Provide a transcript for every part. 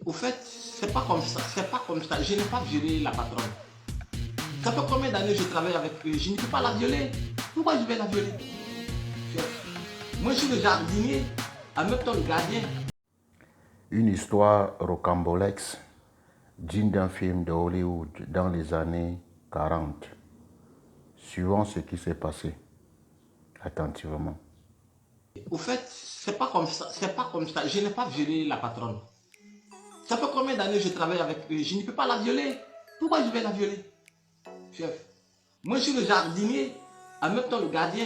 Au fait, c'est pas comme ça, c'est pas comme ça. Je n'ai pas violé la patronne. Ça fait combien d'années que je travaille avec eux? Je ne peux pas la violer. Pourquoi je vais la violer? Moi, je suis le jardinier, en même temps le gardien. Une histoire rocambolesque digne d'un film de Hollywood dans les années 40. Suivant ce qui s'est passé attentivement. Au fait, c'est pas comme ça, c'est pas comme ça. Je n'ai pas violé la patronne. Ça fait combien d'années que je travaille avec eux? Je ne peux pas la violer. Pourquoi je vais la violer? Chef. Moi, je suis le jardinier, en même temps le gardien.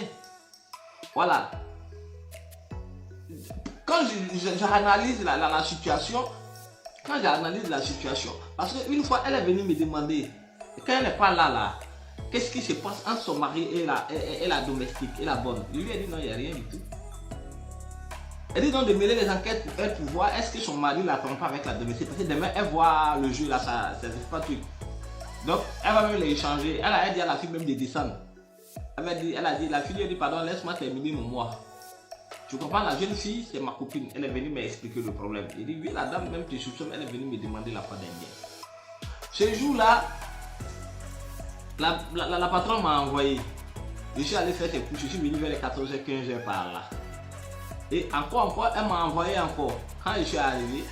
Voilà. Quand j'analyse la situation, parce qu'une fois, elle est venue me demander, quand elle n'est pas là, qu'est-ce qui se passe entre son mari et la domestique, et la bonne. Je lui ai dit non, il n'y a rien du tout. Elle dit donc de mêler les enquêtes pour elle, pour voir est-ce que son mari la trompe avec la domestique. Parce que demain, elle voit le jeu là, ça c'est pas truc. Donc, elle va même les échanger. Elle a dit à la fille même de descendre. Elle a dit, la fille lui a dit, pardon, laisse-moi terminer mon mois. Tu comprends, la jeune fille, c'est ma copine. Elle est venue m'expliquer le problème. Il dit, oui, la dame même te soupçonne, elle est venue me demander la fois dernière. Ce jour-là, la patronne m'a envoyé. Je suis allé faire ses couches, je suis venu vers les 14h, 15h par là. Et encore, elle m'a envoyé encore. Quand je suis arrivé,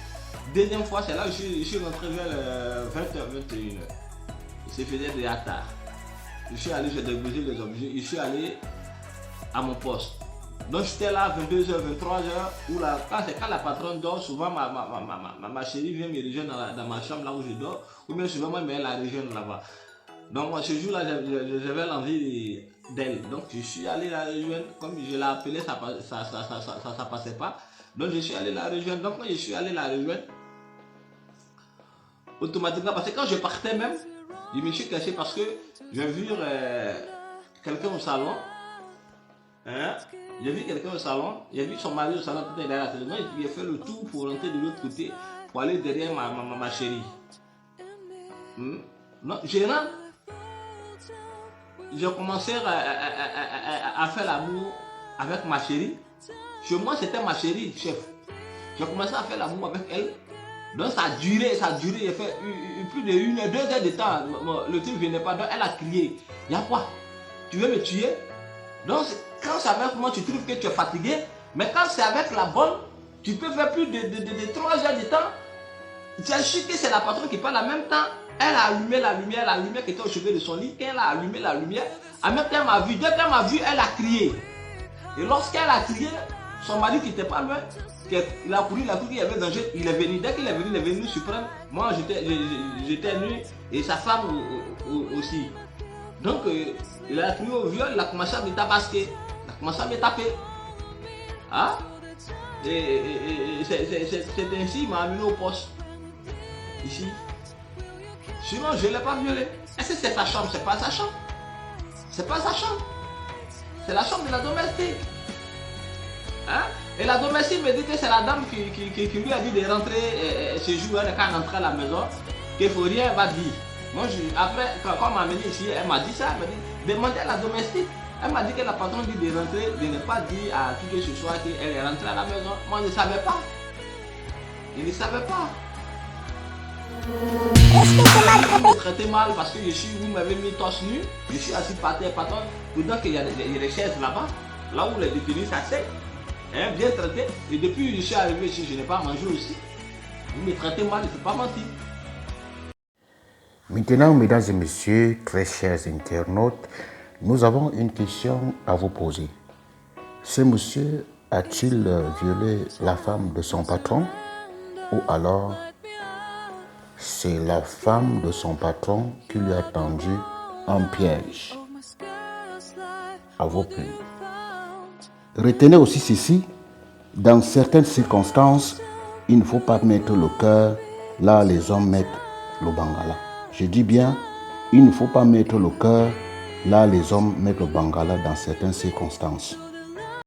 deuxième fois, c'est là que je suis rentré vers 20h, 21h. Il se faisait déjà tard. Je suis allé, j'ai déposé les objets, je suis allé à mon poste. Donc j'étais là à 22h, 23h, où quand la patronne dort, souvent ma chérie vient me rejoindre dans ma chambre là où je dors, ou bien souvent moi elle la rejoindre là-bas. Donc moi, ce jour-là, j'avais l'envie d'elle. Donc je suis allé la rejoindre, comme je l'ai appelée, ça passait pas. Donc je suis allé la rejoindre. Donc quand je suis allé la rejoindre, automatiquement, parce que quand je partais même, je me suis caché parce que j'ai vu quelqu'un au salon. Hein? J'ai vu quelqu'un au salon, j'ai vu son mari au salon, tout derrière la télévision. Il a fait le tour pour rentrer de l'autre côté, pour aller derrière ma chérie. Non, je rentre. J'ai commencé à faire l'amour avec ma chérie. Chez moi, c'était ma chérie, chef. J'ai commencé à faire l'amour avec elle. Donc ça a duré, il a fait plus de 1 heure, 2 heures de temps. Le truc ne venait pas, donc elle a crié. Il y a quoi? Tu veux me tuer? Donc quand c'est avec moi, tu trouves que tu es fatigué. Mais quand c'est avec la bonne, tu peux faire plus de 3 heures de temps. Tu as su que c'est la patronne qui parle en même temps. Elle a allumé la lumière qui était au chevet de son lit. Quand elle a allumé la lumière, en même temps elle m'a vu. Dès qu'elle m'a vu, elle a crié. Et lorsqu'elle a crié, son mari qui n'était pas loin, il a couru, il y avait danger, il est venu. Dès qu'il est venu nous surprendre. Moi j'étais nu et sa femme aussi. Donc il a crié au viol, il a commencé à me tabasser. Il a commencé à me taper. Hein? Et c'est ainsi qu'il m'a amené au poste. Ici. Sinon, je ne l'ai pas violé. Est-ce que c'est sa chambre? C'est pas sa chambre. C'est pas sa chambre. C'est la chambre de la domestique. Hein? Et la domestique me dit que c'est la dame qui lui a dit de rentrer ce jour, quand elle rentrait à la maison, qu'il ne faut rien va dire. Moi, après, quand on m'a amené ici, elle m'a dit ça. Elle m'a dit, demandez à la domestique. Elle m'a dit que la patronne dit de rentrer, de ne pas dire à qui que ce soit qu'elle est rentrée à la maison. Moi, je ne savais pas. Je ne savais pas. Je me traitais mal parce que vous m'avez mis torse nu, je suis assis par terre, patron, pendant qu'il y a des chaises là-bas, là où les détenus s'asseyent, hein, bien traités. Et depuis que je suis arrivé ici, je n'ai pas mangé aussi. Vous me traitez mal, je ne peux pas mentir. Maintenant, mesdames et messieurs, très chers internautes, nous avons une question à vous poser. Ce monsieur a-t-il violé la femme de son patron ou alors c'est la femme de son patron qui lui a tendu un piège? À vos plus. Retenez aussi ceci, dans certaines circonstances, il ne faut pas mettre le cœur là les hommes mettent le bangala. Je dis bien, il ne faut pas mettre le cœur là les hommes mettent le bangala dans certaines circonstances.